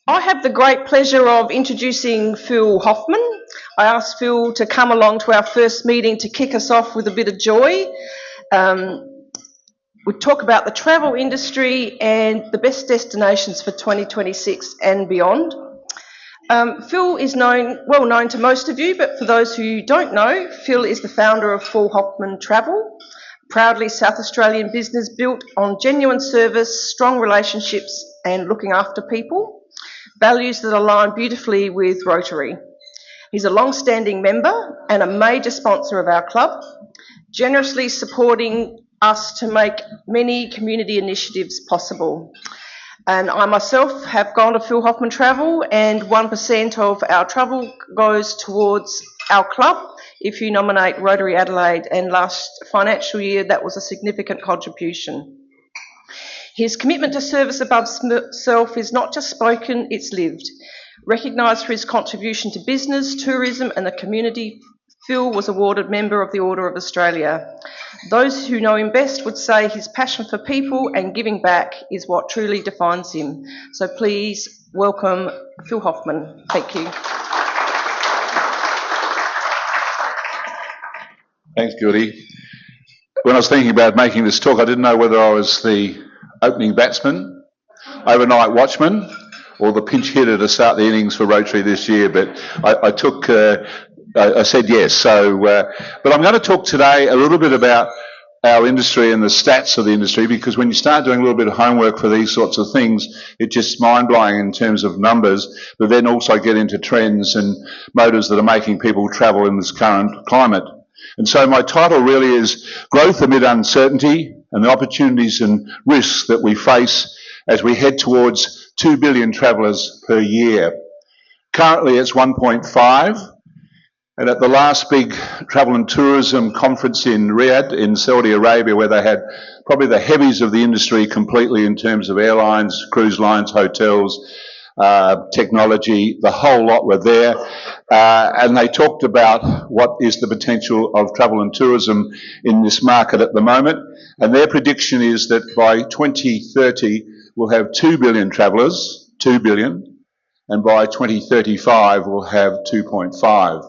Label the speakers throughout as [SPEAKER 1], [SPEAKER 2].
[SPEAKER 1] I have the great pleasure of introducing Phil Hoffmann. I asked Phil to come along to our first meeting to kick us off with a bit of joy. We talk about the travel industry and the best destinations for 2026 and beyond. Phil is well known to most of you, but for those who don't know, Phil is the founder of Phil Hoffmann Travel, proudly South Australian business built on genuine service, strong relationships and looking after people, values that align beautifully with Rotary. He's a long-standing member and a major sponsor of our club, generously supporting us to make many community initiatives possible. And I myself have gone to Phil Hoffmann Travel, and 1% of our travel goes towards our club if you nominate Rotary Adelaide, and last financial year that was a significant contribution. His commitment to service above self is not just spoken, it's lived. Recognised for his contribution to business, tourism and the community, Phil was awarded Member of the Order of Australia. Those who know him best would say his passion for people and giving back is what truly defines him. So please welcome Phil Hoffmann. Thank you.
[SPEAKER 2] Thanks, Gildy. When I was thinking about making this talk, I didn't know whether I was the opening batsman, overnight watchman, or the pinch hitter to start the innings for Rotary this year, but I said yes. So, but I'm going to talk today a little bit about our industry and the stats of the industry, because when you start doing a little bit of homework for these sorts of things, it's just mind-blowing in terms of numbers, but then also get into trends and motives that are making people travel in this current climate. And so my title really is Growth Amid Uncertainty and the Opportunities and Risks that we face as we head towards 2 billion travellers per year. Currently it's 1.5, and at the last big travel and tourism conference in Riyadh in Saudi Arabia, where they had probably the heavies of the industry completely in terms of airlines, cruise lines, hotels, technology, the whole lot were there, and they talked about what is the potential of travel and tourism in this market at the moment, and their prediction is that by 2030 we'll have 2 billion travellers, 2 billion, and by 2035 we'll have 2.5.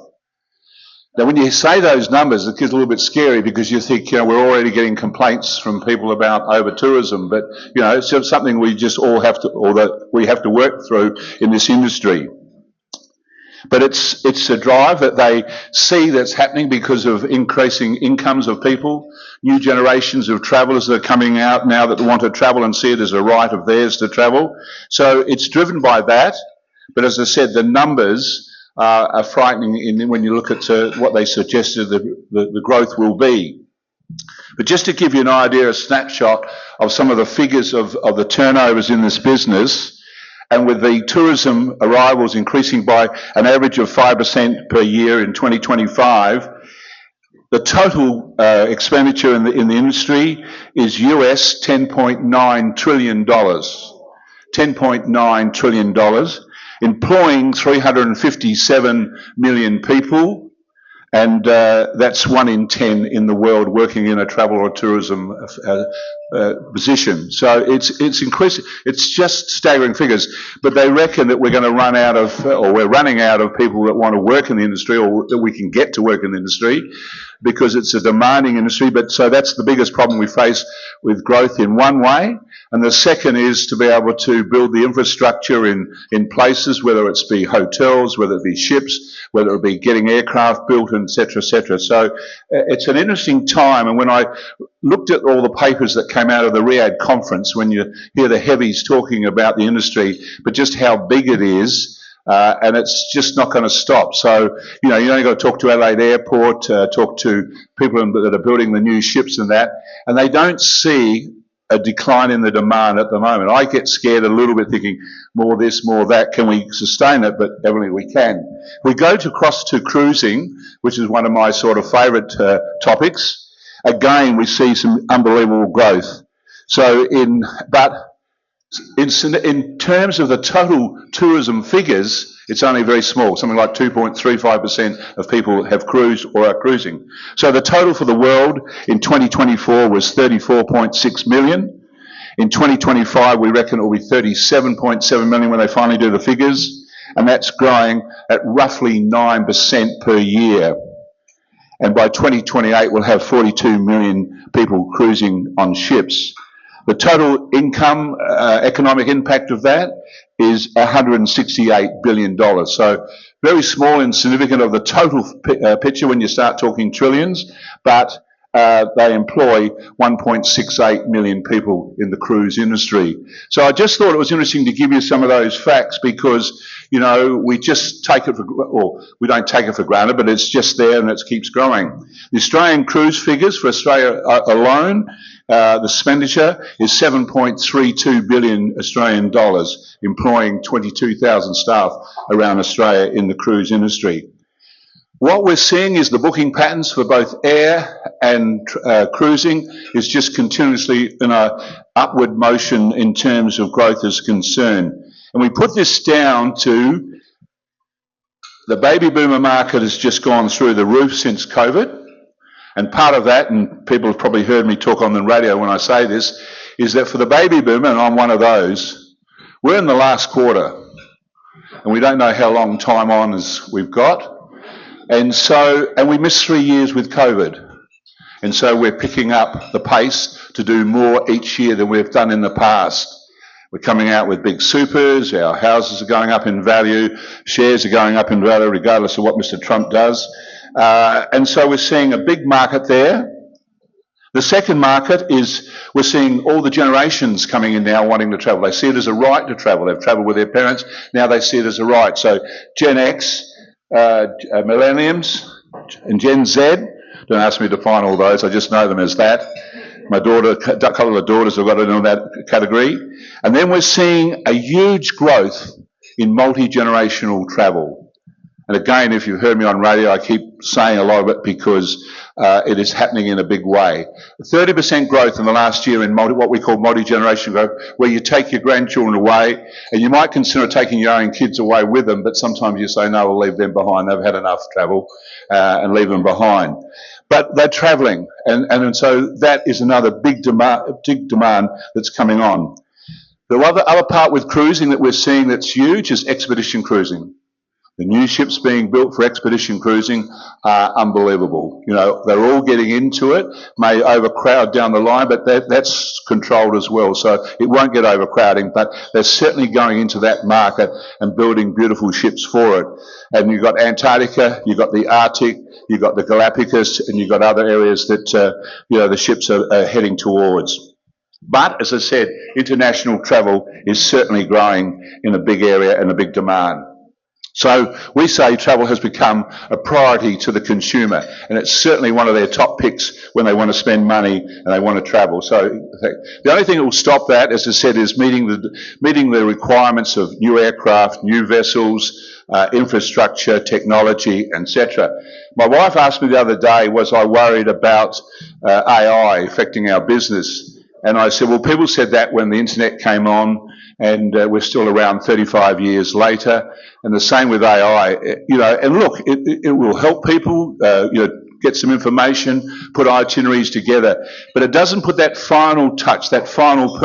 [SPEAKER 2] Now, when you say those numbers, it gets a little bit scary because you think, we're already getting complaints from people about over-tourism, but, it's just something we just all have to, or that we have to work through in this industry. But it's a drive that they see that's happening because of increasing incomes of people, new generations of travellers that are coming out now that want to travel and see it as a right of theirs to travel. So it's driven by that, but as I said, the numbers are frightening when you look at what they suggested the growth will be. But just to give you an idea, a snapshot of some of the figures of the turnovers in this business, and with the tourism arrivals increasing by an average of 5% per year in 2025, the total expenditure in the industry is US $10.9 trillion. $10.9 trillion. Employing 357 million people, and that's 1 in 10 in the world working in a travel or tourism position. So it's increasing. It's just staggering figures. But they reckon that we're going to run out of, or we're running out of people that want to work in the industry, or that we can get to work in the industry, because it's a demanding industry. But so that's the biggest problem we face with growth in one way. And the second is to be able to build the infrastructure in places, whether it's be hotels, whether it be ships, whether it be getting aircraft built, et cetera, et cetera. So it's an interesting time. And when I looked at all the papers that came out of the Riyadh conference, when you hear the heavies talking about the industry, but just how big it is, and it's just not going to stop. So, you only got to talk to Adelaide Airport, talk to people that are building the new ships and that, and they don't see a decline in the demand at the moment. I get scared a little bit thinking, more this, more that, can we sustain it? But evidently we can. We go across to cruising, which is one of my sort of favourite topics. Again, we see some unbelievable growth. So in terms of the total tourism figures, it's only very small, something like 2.35% of people have cruised or are cruising. So the total for the world in 2024 was 34.6 million. In 2025, we reckon it will be 37.7 million when they finally do the figures, and that's growing at roughly 9% per year. And by 2028, we'll have 42 million people cruising on ships. The total income, economic impact of that is $168 billion. So very small and significant of the total picture when you start talking trillions, but they employ 1.68 million people in the cruise industry. So I just thought it was interesting to give you some of those facts because, you know, we just take it for, or we don't take it for granted, but it's just there and it keeps growing. The Australian cruise figures for Australia alone, the expenditure is 7.32 billion Australian dollars, employing 22,000 staff around Australia in the cruise industry. What we're seeing is the booking patterns for both air and cruising is just continuously in a upward motion in terms of growth is concerned. And we put this down to the baby boomer market has just gone through the roof since COVID. And part of that, and people have probably heard me talk on the radio when I say this, is that for the baby boomer, and I'm one of those, we're in the last quarter. And we don't know how long time on as we've got. And we missed 3 years with COVID. And so we're picking up the pace to do more each year than we've done in the past. We're coming out with big supers, our houses are going up in value, shares are going up in value regardless of what Mr. Trump does. And so we're seeing a big market there. The second market is we're seeing all the generations coming in now wanting to travel. They see it as a right to travel. They've travelled with their parents, now they see it as a right. So Gen X, millenniums and Gen Z. Don't ask me to define all those, I just know them as that. My daughter, a couple of daughters have got it in that category. And then we're seeing a huge growth in multi-generational travel. And again, if you've heard me on radio, I keep saying a lot of it because it is happening in a big way. 30% growth in the last year in what we call multi-generational growth, where you take your grandchildren away, and you might consider taking your own kids away with them, but sometimes you say, no, we'll leave them behind. They've had enough travel and leave them behind. But they're travelling, and so that is another big demand that's coming on. The other part with cruising that we're seeing that's huge is expedition cruising. The new ships being built for expedition cruising are unbelievable. You know, they're all getting into it, may overcrowd down the line, but that's controlled as well. So it won't get overcrowding, but they're certainly going into that market and building beautiful ships for it. And you've got Antarctica, you've got the Arctic, you've got the Galapagos, and you've got other areas that, you know, the ships are heading towards. But, as I said, international travel is certainly growing in a big area and a big demand. So we say travel has become a priority to the consumer, and it's certainly one of their top picks when they want to spend money and they want to travel. So the only thing that will stop that, as I said, is meeting the requirements of new aircraft, new vessels, infrastructure, technology, etc. My wife asked me the other day, was I worried about AI affecting our business? And I said, well, people said that when the internet came on, and we're still around 35 years later, and the same with AI. You know, and look, it will help people, you know, get some information, put itineraries together, but it doesn't put that final touch, that final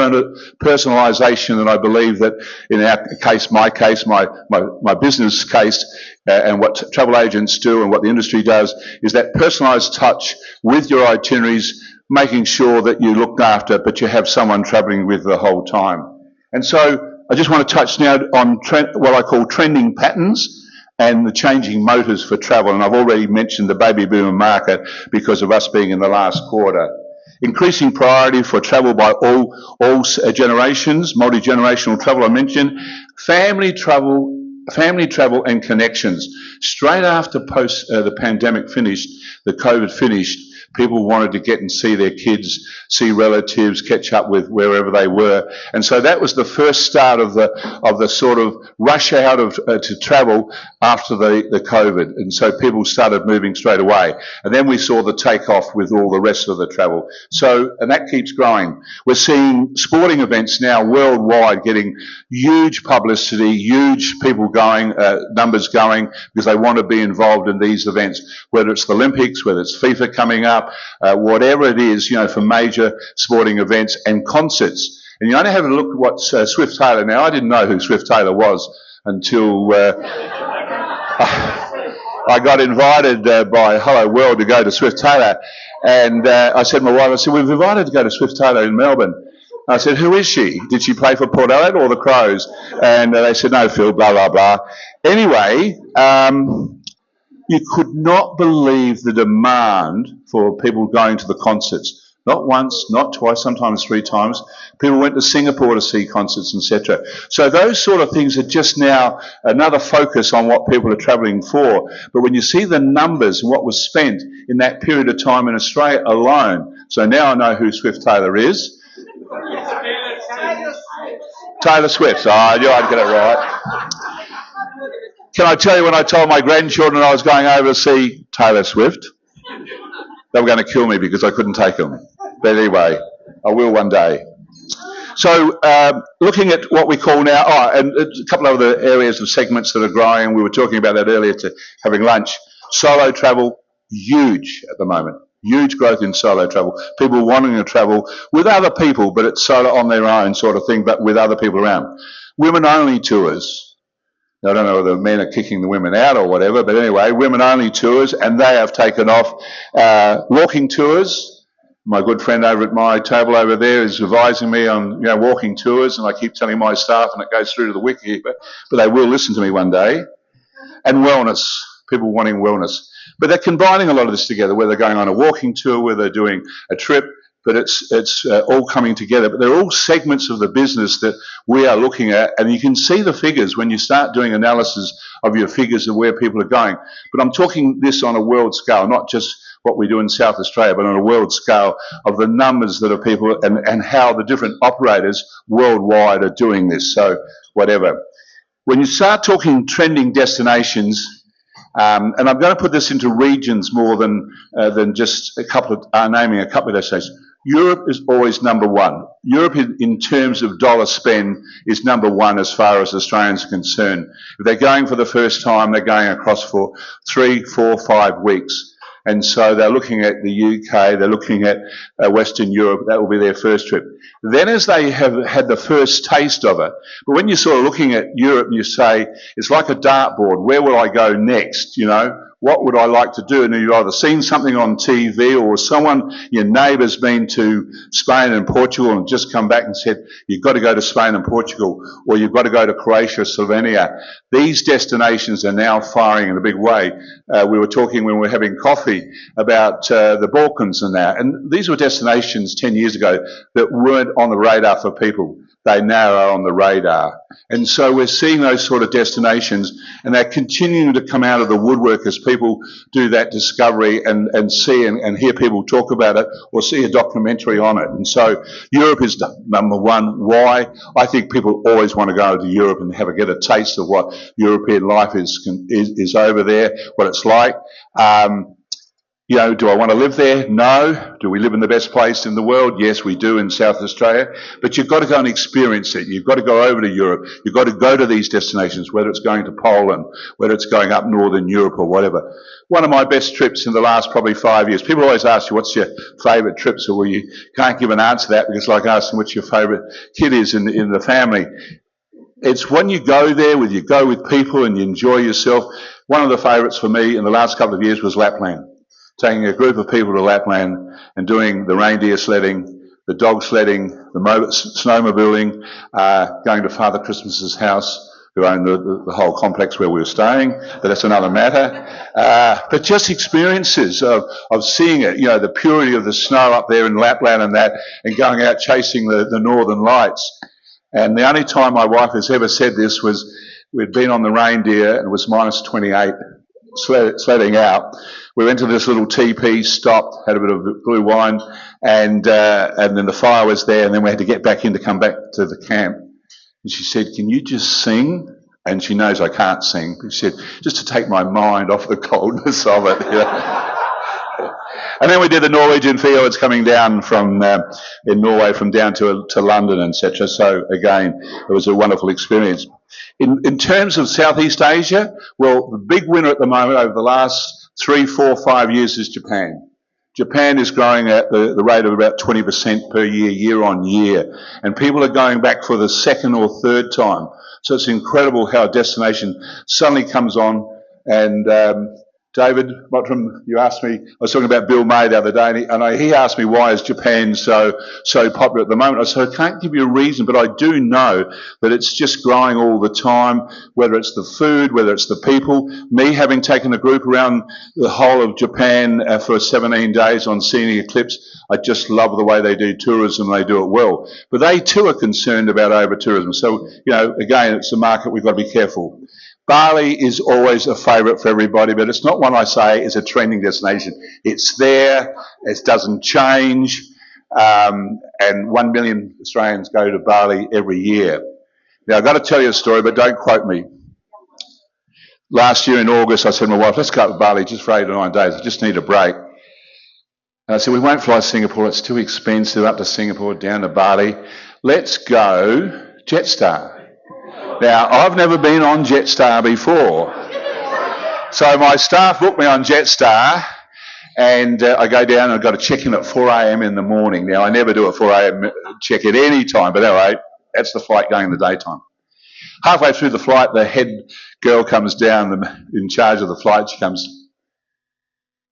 [SPEAKER 2] personalisation that I believe that in our case, my business case, and what travel agents do and what the industry does, is that personalised touch with your itineraries, making sure that you're looked after, but you have someone travelling with the whole time. And so I just want to touch now on what I call trending patterns and the changing motives for travel. And I've already mentioned the baby boomer market because of us being in the last quarter. Increasing priority for travel by all generations, multi-generational travel I mentioned, family travel and connections. Straight after the pandemic finished, the COVID finished, people wanted to get and see their kids, see relatives, catch up with wherever they were. And so that was the first start of the sort of rush out to travel after the COVID. And so people started moving straight away. And then we saw the takeoff with all the rest of the travel. So, and that keeps growing. We're seeing sporting events now worldwide getting huge publicity, huge people going, numbers going, because they want to be involved in these events, whether it's the Olympics, whether it's FIFA coming up, whatever it is, you know, for major sporting events and concerts. And you only have to look at what Swift Taylor. Now, I didn't know who Swift Taylor was until I got invited by Hello World to go to Swift Taylor. And I said to my wife, I said, we've invited to go to Swift Taylor in Melbourne. I said, who is she? Did she play for Port Adelaide or the Crows? And they said, no, Phil, blah, blah, blah. Anyway, you could not believe the demand for people going to the concerts. Not once, not twice, sometimes 3 times. People went to Singapore to see concerts, etc. So those sort of things are just now another focus on what people are travelling for. But when you see the numbers and what was spent in that period of time in Australia alone, so now I know who Swift Taylor is. Taylor Swift. Oh, I knew I'd get it right. Can I tell you, when I told my grandchildren I was going over to see Taylor Swift, they were going to kill me because I couldn't take them. But anyway, I will one day. So looking at what we call now, and a couple of other areas of segments that are growing, we were talking about that earlier to having lunch. Solo travel, huge at the moment. Huge growth in solo travel. People wanting to travel with other people, but it's solo on their own sort of thing, but with other people around. Women-only tours. I don't know whether men are kicking the women out or whatever, but anyway, women-only tours, and they have taken off. Walking tours. My good friend over at my table over there is advising me on walking tours, and I keep telling my staff, and it goes through to the wiki, but they will listen to me one day. And wellness, people wanting wellness. But they're combining a lot of this together, whether they're going on a walking tour, whether they're doing a trip, but it's all coming together. But they're all segments of the business that we are looking at, and you can see the figures when you start doing analysis of your figures of where people are going. But I'm talking this on a world scale, not just what we do in South Australia, but on a world scale of the numbers that are people and how the different operators worldwide are doing this. So whatever. When you start talking trending destinations, and I'm going to put this into regions more than just naming a couple of destinations. Europe is always number one. Europe, in terms of dollar spend, is number one as far as Australians are concerned. If they're going for the first time, they're going across for 3, 4, 5 weeks. And so they're looking at the UK, they're looking at Western Europe, that will be their first trip. Then as they have had the first taste of it, but when you're sort of looking at Europe and you say, it's like a dartboard, where will I go next, what would I like to do? And you've either seen something on TV or your neighbour's been to Spain and Portugal and just come back and said, you've got to go to Spain and Portugal, or you've got to go to Croatia, Slovenia. These destinations are now firing in a big way. We were talking when we were having coffee about the Balkans and that. And these were destinations 10 years ago that weren't on the radar for people. They now are on the radar. And so we're seeing those sort of destinations, and they're continuing to come out of the woodwork as people do that discovery and see and hear people talk about it or see a documentary on it. And so Europe is number one. Why? I think people always want to go to Europe and get a taste of what European life is over there, what it's like. Do I want to live there? No. Do we live in the best place in the world? Yes, we do in South Australia. But you've got to go and experience it. You've got to go over to Europe. You've got to go to these destinations, whether it's going to Poland, whether it's going up Northern Europe or whatever. One of my best trips in the last probably 5 years. People always ask you, what's your favourite trip? So you can't give an answer to that because it's like asking what your favourite kid is in the family. It's when you go there, you go with people and you enjoy yourself. One of the favourites for me in the last couple of years was Lapland. Taking a group of people to Lapland and doing the reindeer sledding, the dog sledding, the snowmobiling, going to Father Christmas's house, who owned the whole complex where we were staying, but that's another matter. But just experiences of seeing it, the purity of the snow up there in Lapland and that, and going out chasing the northern lights. And the only time my wife has ever said this was we'd been on the reindeer and it was minus 28, sledding out. We went to this little TP, stopped, had a bit of blue wine, and then the fire was there, and then we had to get back in to come back to the camp. And she said, can you just sing? And she knows I can't sing, but she said, just to take my mind off the coldness of it. And then we did the Norwegian fjords coming down from in Norway from down to London, etc. So again, it was a wonderful experience. In terms of Southeast Asia, well, the big winner at the moment over the last 3, 4, 5 years is Japan. Japan is growing at the rate of about 20% per year, year on year. And people are going back for the second or third time. So it's incredible how a destination suddenly comes on. And David Mottram, you asked me, I was talking about Bill May the other day, and he asked me why is Japan so popular at the moment. I said, I can't give you a reason, but I do know that it's just growing all the time, whether it's the food, whether it's the people. Me having taken a group around the whole of Japan for 17 days on scenic eclipse, I just love the way they do tourism, they do it well. But they too are concerned about over-tourism. So, again, it's a market we've got to be careful. Bali is always a favourite for everybody, but it's not one I say is a trending destination. It's there, it doesn't change, and 1 million Australians go to Bali every year. Now, I've got to tell you a story, but don't quote me. Last year in August, I said to my wife, let's go to Bali just for 8 or 9 days. I just need a break. And I said, we won't fly to Singapore. It's too expensive up to Singapore, down to Bali. Let's go Jetstar. Now, I've never been on Jetstar before. So my staff booked me on Jetstar, and I go down and I've got to check in at 4 a.m. in the morning. Now, I never do a 4 a.m. check at any time, but anyway, that's the flight going in the daytime. Halfway through the flight, the head girl comes down, in charge of the flight. She comes,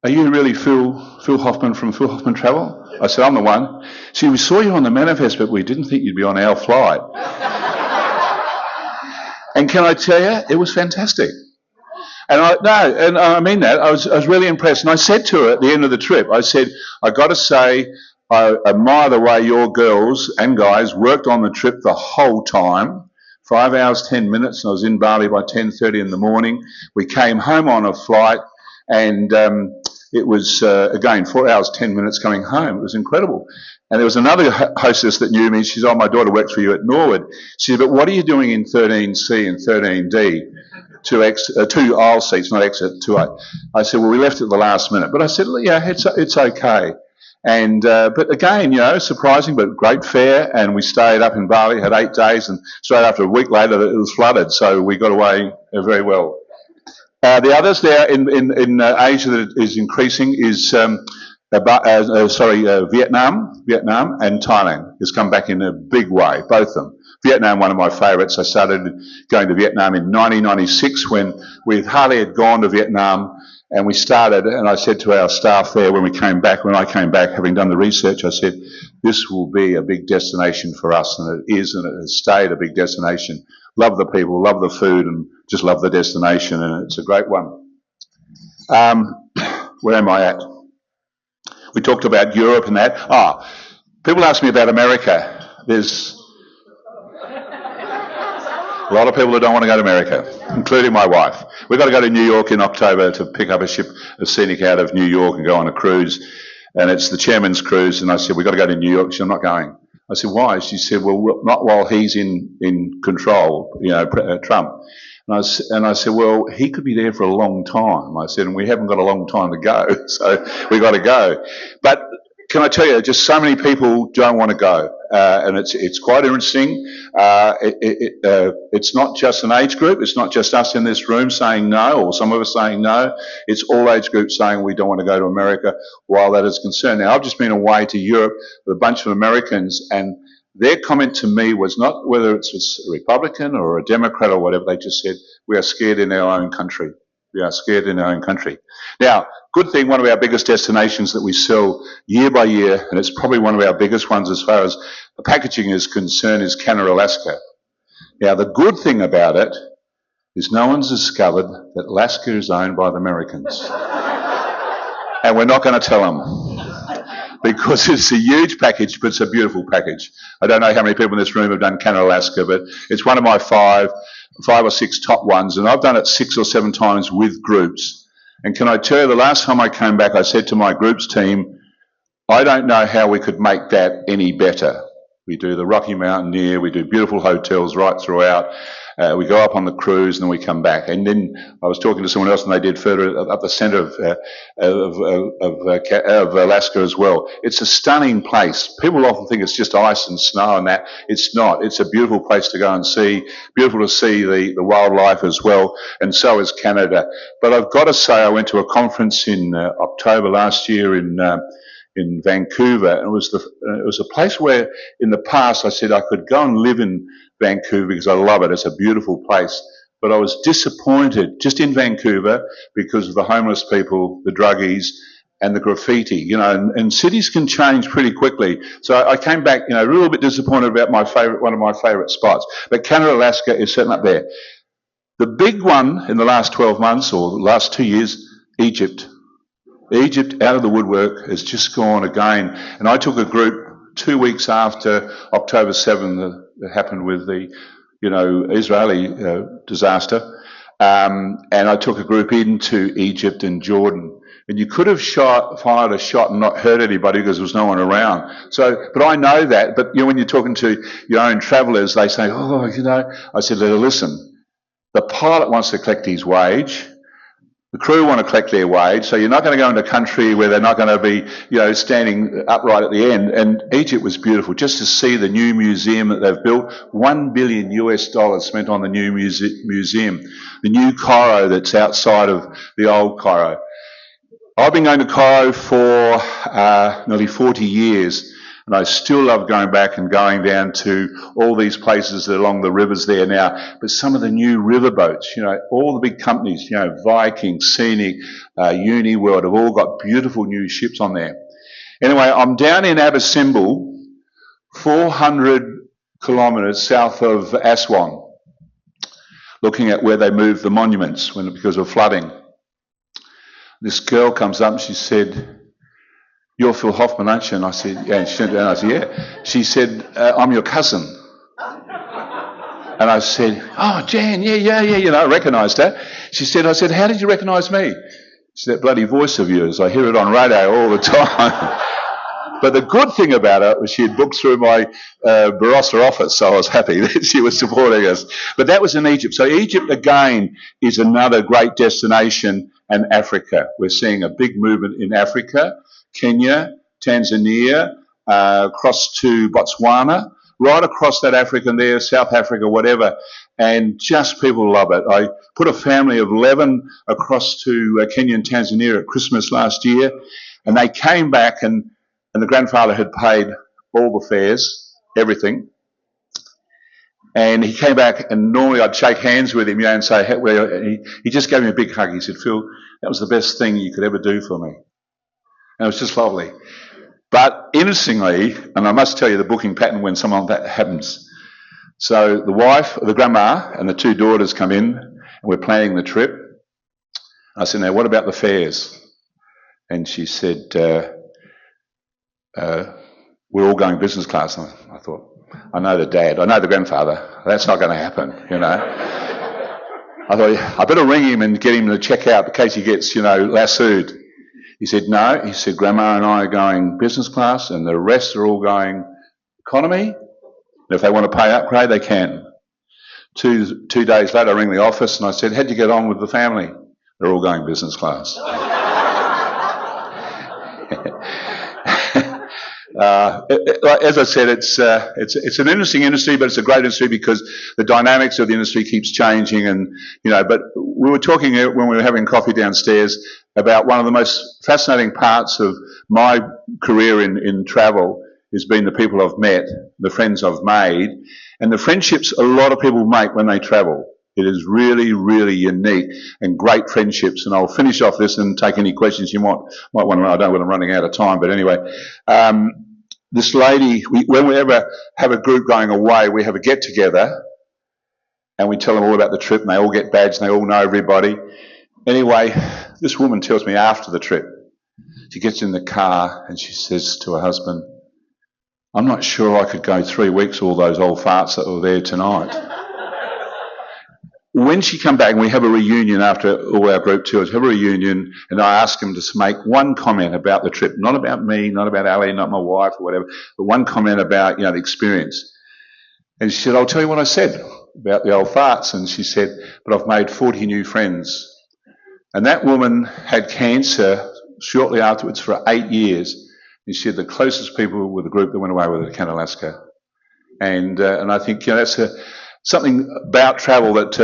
[SPEAKER 2] are you really Phil Hoffmann from Phil Hoffmann Travel? I said, I'm the one. See, we saw you on the manifest, but we didn't think you'd be on our flight. And can I tell you, it was fantastic. And I mean that. I was really impressed. And I said to her at the end of the trip, I said, I got to say, I admire the way your girls and guys worked on the trip the whole time. 5 hours, 10 minutes, and I was in Bali by 10:30 in the morning. We came home on a flight, and it was, again, 4 hours, 10 minutes coming home. It was incredible. And there was another hostess that knew me. She said, oh, my daughter works for you at Norwood. She said, but what are you doing in 13C and 13D? Two aisle seats, not exit, two A. I said, well, we left at the last minute. But I said, yeah, it's okay. And but again, surprising, but great fare. And we stayed up in Bali, had 8 days, and straight after a week later, it was flooded. So we got away very well. The others there in Asia that is increasing is Vietnam and Thailand has come back in a big way, both of them. Vietnam, one of my favourites. I started going to Vietnam in 1996 when we hardly had gone to Vietnam, and we started, and I said to our staff there when I came back, having done the research, I said, this will be a big destination for us, and it is, and it has stayed a big destination. Love the people, love the food, and just love the destination, and it's a great one. Where am I at? We talked about Europe and that. People ask me about America. There's a lot of people that don't want to go to America, including my wife. We've got to go to New York in October to pick up a ship, a scenic out of New York, and go on a cruise. And it's the chairman's cruise. And I said, we've got to go to New York. She said, I'm not going. I said, why? She said, well, not while he's in control, Trump. And I said, well, he could be there for a long time. I said, and we haven't got a long time to go, so we've got to go. But can I tell you, just so many people don't want to go, and it's quite interesting. It's not just an age group. It's not just us in this room saying no, or some of us saying no. It's all age groups saying we don't want to go to America while that is concerned. Now, I've just been away to Europe with a bunch of Americans, and their comment to me was not whether it's a Republican or a Democrat or whatever. They just said, we are scared in our own country. We are scared in our own country. Now, good thing, one of our biggest destinations that we sell year by year, and it's probably one of our biggest ones as far as the packaging is concerned, is Canada, Alaska. Now, the good thing about it is no one's discovered that Alaska is owned by the Americans. And we're not going to tell them, because it's a huge package, but it's a beautiful package. I don't know how many people in this room have done Canada, Alaska, but it's one of my five or six top ones, and I've done it 6 or 7 times with groups. And can I tell you, the last time I came back, I said to my groups team, I don't know how we could make that any better. We do the Rocky Mountaineer, we do beautiful hotels right throughout. We go up on the cruise and then we come back. And then I was talking to someone else and they did further up the centre of Alaska as well. It's a stunning place. People often think it's just ice and snow and that. It's not. It's a beautiful place to go and see, beautiful to see the wildlife as well, and so is Canada. But I've got to say, I went to a conference in October last year in Vancouver, and it was a place where in the past I said I could go and live in Vancouver because I love it. It's a beautiful place. But I was disappointed just in Vancouver because of the homeless people, the druggies, and the graffiti, and cities can change pretty quickly. So I came back, a little bit disappointed about one of my favourite spots. But Canada, Alaska is sitting up there. The big one in the last 12 months or the last 2 years, Egypt. Egypt, out of the woodwork, has just gone again. And I took a group 2 weeks after October 7 that happened with the, Israeli disaster. And I took a group into Egypt and Jordan. And you could have fired a shot and not hurt anybody because there was no one around. So, but I know that. But, when you're talking to your own travellers, they say, I said, listen, the pilot wants to collect his wage. The crew want to collect their wage, so you're not going to go into a country where they're not going to be, standing upright at the end. And Egypt was beautiful, just to see the new museum that they've built. $1 billion spent on the new museum. The new Cairo that's outside of the old Cairo. I've been going to Cairo for nearly 40 years. And I still love going back and going down to all these places along the rivers there now. But some of the new riverboats, all the big companies, Viking, Scenic, Uniworld have all got beautiful new ships on there. Anyway, I'm down in Abu Simbel, 400 kilometres south of Aswan, looking at where they moved the monuments because of flooding. This girl comes up and she said, "You're Phil Hoffmann, aren't you?" And I said, "Yeah." And she turned around and I said, "Yeah." She said, "I'm your cousin." And I said, "Oh, Jan, yeah. I recognised her. I said, "How did you recognise me?" She said, "That bloody voice of yours. I hear it on radio all the time." But the good thing about it was she had booked through my Barossa office, so I was happy that she was supporting us. But that was in Egypt. So Egypt, again, is another great destination, and Africa. We're seeing a big movement in Africa. Kenya, Tanzania, across to Botswana, right across that Africa there, South Africa, whatever, and just people love it. I put a family of 11 across to Kenya and Tanzania at Christmas last year, and they came back and the grandfather had paid all the fares, everything. And he came back, and normally I'd shake hands with him, and say, he just gave me a big hug. He said, "Phil, that was the best thing you could ever do for me." And it was just lovely. But interestingly, and I must tell you the booking pattern when something like that happens. So the wife, the grandma, and the two daughters come in, and we're planning the trip. I said, "Now, what about the fares?" And she said, "We're all going business class." And I thought, I know the dad, I know the grandfather. That's not going to happen, I thought, I better ring him and get him to check out in case he gets, lassoed. He said, "No." He said, "Grandma and I are going business class and the rest are all going economy. And if they want to pay upgrade, they can." Two days later, I rang the office and I said, "How'd you get on with the family?" "They're all going business class." As I said, it's an interesting industry, but it's a great industry because the dynamics of the industry keeps changing. And but we were talking when we were having coffee downstairs about one of the most fascinating parts of my career in travel has been the people I've met, the friends I've made, and the friendships a lot of people make when they travel. It is really, really unique and great friendships. And I'll finish off this and take any questions you might want to. I don't know when I'm running out of time, but anyway, this lady, when we ever have a group going away, we have a get together and we tell them all about the trip and they all get badged and they all know everybody. Anyway, this woman tells me after the trip, she gets in the car and she says to her husband, "I'm not sure I could go 3 weeks all those old farts that were there tonight." when she come back, and we have a reunion after all our group tours, have a reunion, and I ask them to make one comment about the trip, not about me, not about Ali, not my wife or whatever, but one comment about, the experience. And she said, I'll tell you what I said about the old farts. And she said, but I've made 40 new friends. And that woman had cancer shortly afterwards for 8 years. And she said the closest people were the group that went away with her to Canalaska. And I think, that's something about travel that,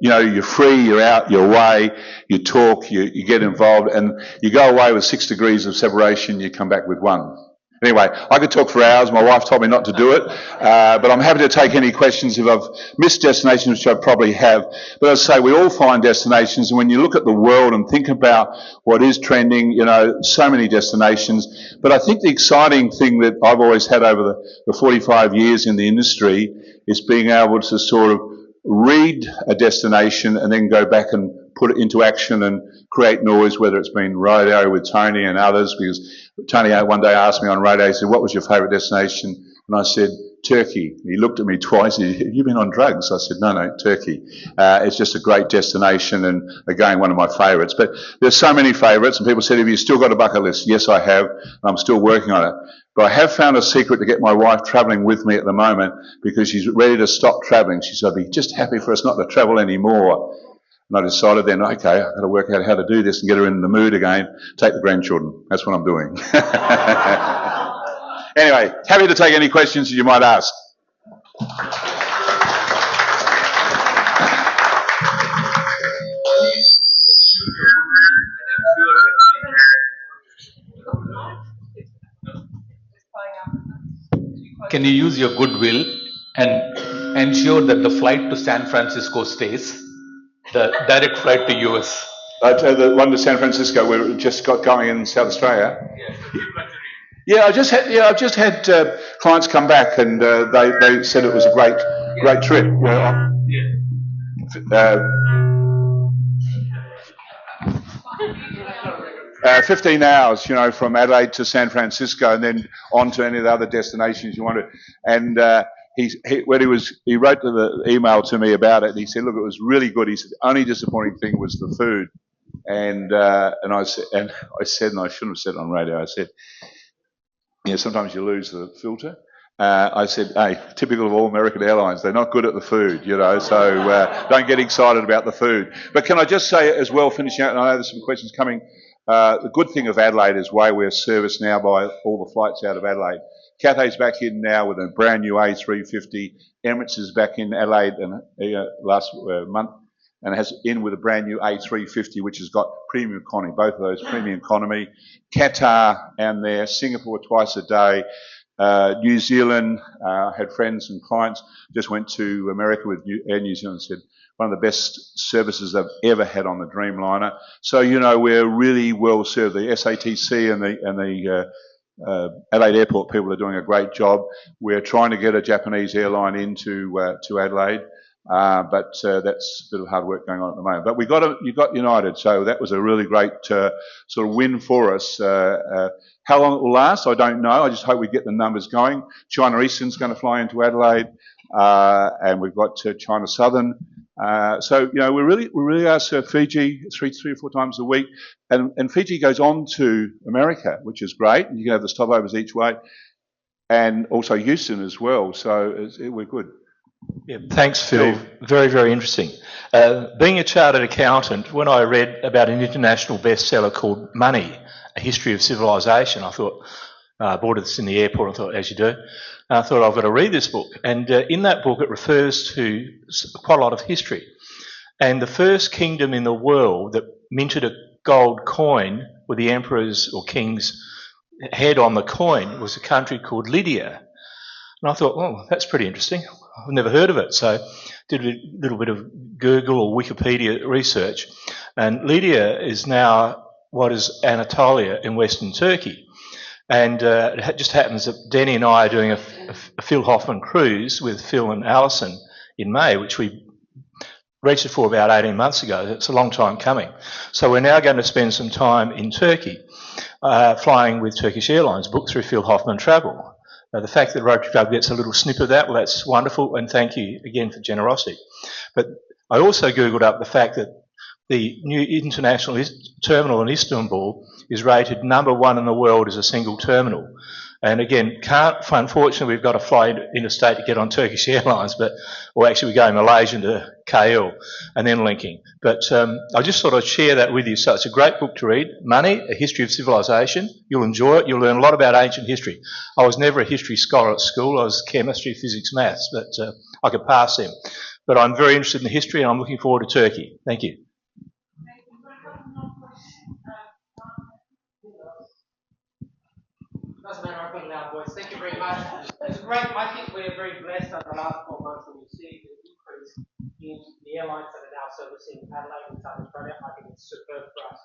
[SPEAKER 2] you're free, you're out, you're away, you talk, you get involved, and you go away with 6 degrees of separation, you come back with 1. Anyway, I could talk for hours. My wife told me not to do it, but I'm happy to take any questions if I've missed destinations, which I probably have. But as I say, we all find destinations, and when you look at the world and think about what is trending, so many destinations. But I think the exciting thing that I've always had over the 45 years in the industry is being able to sort of read a destination and then go back and put it into action and create noise, whether it's been radio with Tony and others, because Tony one day asked me on radio, he said, what was your favourite destination? And I said, Turkey. He looked at me twice, he said, have you been on drugs? I said, no, Turkey. It's just a great destination and, again, one of my favourites. But there's so many favourites, and people said, have you still got a bucket list? Yes, I have, and I'm still working on it. But I have found a secret to get my wife travelling with me at the moment, because she's ready to stop travelling. She said, I'd be just happy for us not to travel anymore. And I decided then, okay, I've got to work out how to do this and get her in the mood again, take the grandchildren. That's what I'm doing. Anyway, happy to take any questions that you might ask.
[SPEAKER 3] Can you use your goodwill and ensure that the flight to San Francisco stays, the direct flight to US?
[SPEAKER 2] The one to San Francisco, we just got going in South Australia. Yeah, I've just had clients come back, and they said it was a great trip. 15 hours, from Adelaide to San Francisco, and then on to any of the other destinations you wanted. And he wrote the email to me about it, and he said, look, it was really good. He said, the only disappointing thing was the food. And I said, and I shouldn't have said it on radio, I said, sometimes you lose the filter. I said, hey, typical of all American airlines, they're not good at the food, so don't get excited about the food. But can I just say as well, finishing out, and I know there's some questions coming, the good thing of Adelaide is we're serviced now by all the flights out of Adelaide. Cathay's back in now with a brand new A350. Emirates is back in Adelaide last month, and has in with a brand new A350, which has got premium economy, both of those premium economy. Qatar and there, Singapore twice a day. New Zealand, had friends and clients, just went to America with Air New Zealand, said one of the best services they've ever had on the Dreamliner. So, we're really well served. The SATC and the Adelaide Airport people are doing a great job. We're trying to get a Japanese airline into to Adelaide. But that's a bit of hard work going on at the moment. But you got United, so that was a really great sort of win for us. How long it will last, I don't know. I just hope we get the numbers going. China Eastern's going to fly into Adelaide, and we've got China Southern. So we really are served Fiji three or four times a week, and Fiji goes on to America, which is great. You can have the stopovers each way, and also Houston as well. So we're good.
[SPEAKER 4] Yeah, thanks, Phil. Very, very interesting. Being a chartered accountant, when I read about an international bestseller called Money, A History of Civilization, I thought, I bought this in the airport, I thought, as you do, I thought I've got to read this book. And in that book it refers to quite a lot of history. And the first kingdom in the world that minted a gold coin with the emperor's or king's head on the coin was a country called Lydia. And I thought, oh, that's pretty interesting. I've never heard of it. So did a little bit of Google or Wikipedia research. And Lydia is now what is Anatolia in Western Turkey. And it just happens that Denny and I are doing a Phil Hoffmann cruise with Phil and Alison in May, which we registered for about 18 months ago. It's a long time coming. So we're now going to spend some time in Turkey, flying with Turkish Airlines, booked through Phil Hoffmann Travel. The fact that Rotary Club gets a little snip of that, well, that's wonderful, and thank you again for generosity. But I also Googled up the fact that the new international terminal in Istanbul is rated #1 in the world as a single terminal. And again, unfortunately, we've got to fly interstate to get on Turkish Airlines, or actually we're going Malaysian to KL and then linking. But I just thought I'd share that with you. So it's a great book to read, Money, A History of Civilization. You'll enjoy it. You'll learn a lot about ancient history. I was never a history scholar at school. I was chemistry, physics, maths, but I could pass them. But I'm very interested in the history and I'm looking forward to Turkey. Thank you.
[SPEAKER 5] Doesn't matter, I've got a loud voice. Thank you very much. It's great. I think we're very blessed over the last 12 months when we see the increase in the airlines that are now servicing Adelaide and South Australia. I think it's superb for us.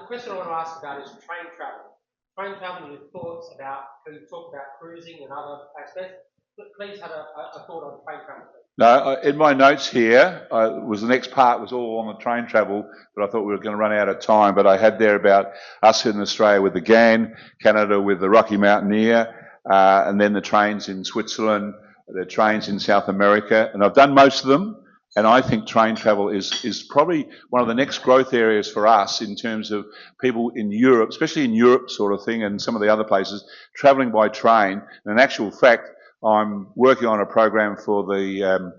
[SPEAKER 5] The question I want to ask about is train travel. Train travel, your thoughts about, can you talk about cruising and other aspects? But please have a thought on train travel.
[SPEAKER 2] No, in my notes here, the next part was all on the train travel, but I thought we were going to run out of time. But I had there about us in Australia with the GAN, Canada with the Rocky Mountaineer, and then the trains in Switzerland, the trains in South America, and I've done most of them. And I think train travel is probably one of the next growth areas for us in terms of people in Europe, especially in Europe sort of thing, and some of the other places, travelling by train. And in actual fact, I'm working on a program for the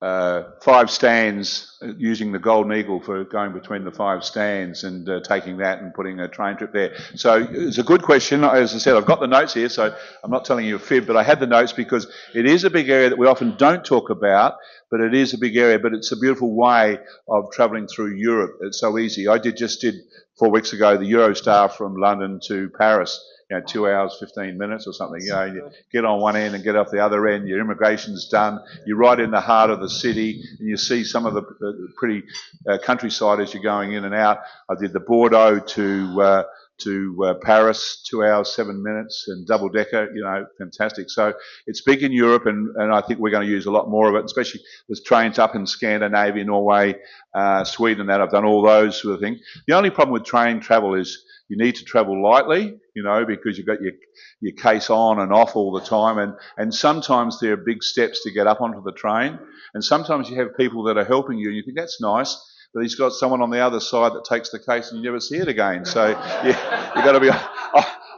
[SPEAKER 2] 5 stands, using the Golden Eagle for going between the 5 stands and taking that and putting a train trip there. So it's a good question. As I said, I've got the notes here, so I'm not telling you a fib, but I had the notes because it is a big area that we often don't talk about, but it is a big area, but it's a beautiful way of travelling through Europe. It's so easy. I just did 4 weeks ago the Eurostar from London to Paris. 2 hours, 15 minutes or something. You get on one end and get off the other end, your immigration's done, you're right in the heart of the city, and you see some of the pretty countryside as you're going in and out. I did the Bordeaux to Paris, 2 hours, 7 minutes, and double decker, fantastic. So it's big in Europe, and I think we're going to use a lot more of it, especially there's trains up in Scandinavia, Norway, Sweden, that I've done all those sort of things. The only problem with train travel is you need to travel lightly, because you've got your case on and off all the time, and sometimes there are big steps to get up onto the train, and sometimes you have people that are helping you, and you think that's nice, but he's got someone on the other side that takes the case and you never see it again. So you've got to be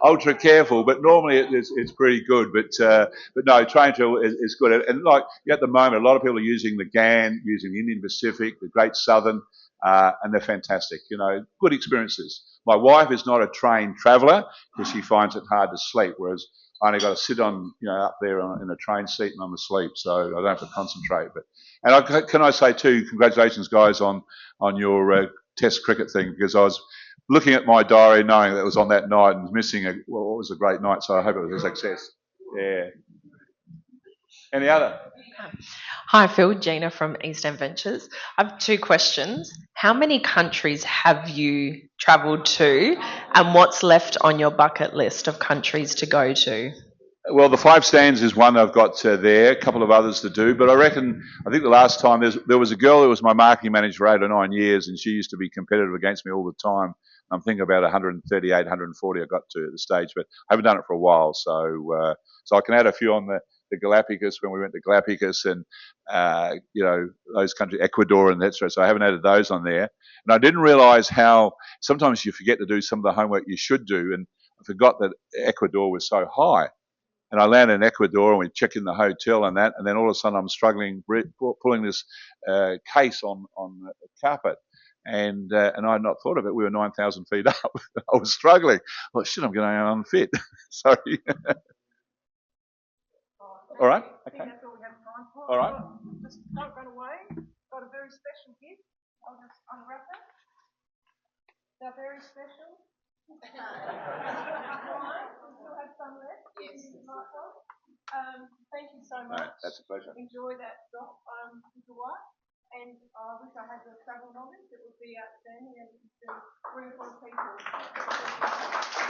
[SPEAKER 2] ultra careful, but normally it's pretty good. But no, train travel is good. And like at the moment, a lot of people are using the GAN, using the Indian Pacific, the Great Southern, and they're fantastic. Good experiences. My wife is not a train traveller because she finds it hard to sleep, whereas I only got to sit on, up there in a train seat and I'm asleep, so I don't have to concentrate. And can I say too, congratulations guys on your Test cricket thing, because I was looking at my diary knowing that it was on that night and was missing it was a great night, so I hope it was a success. Yeah. Any other?
[SPEAKER 6] Hi, Phil. Gina from East End Ventures. I have 2 questions. How many countries have you travelled to, and what's left on your bucket list of countries to go to?
[SPEAKER 2] Well, the 5 stands is one I've got there, a couple of others to do, but I think the last time there was a girl who was my marketing manager for 8 or 9 years, and she used to be competitive against me all the time. I'm thinking about 138, 140 I got to at the stage, but I haven't done it for a while, so I can add a few on the Galapagos when we went to Galapagos and, those countries, Ecuador and that sort. So I haven't added those on there. And I didn't realise how sometimes you forget to do some of the homework you should do, and I forgot that Ecuador was so high. And I landed in Ecuador and we checked in the hotel and that, and then all of a sudden I'm struggling pulling this case on the carpet. And I had not thought of it. We were 9,000 feet up. I was struggling. Well, shit, I'm going unfit. Sorry. All right. Okay.
[SPEAKER 1] That's all we have time for.
[SPEAKER 2] All right.
[SPEAKER 1] Just don't run away. Got a very special gift. I'll just unwrap it. They're very special. We still have some left. Yes. Thank you so much.
[SPEAKER 2] No, that's a pleasure.
[SPEAKER 1] Enjoy that drop with your wife. And I wish I had the travel knowledge. It would be outstanding and to bring 4 people.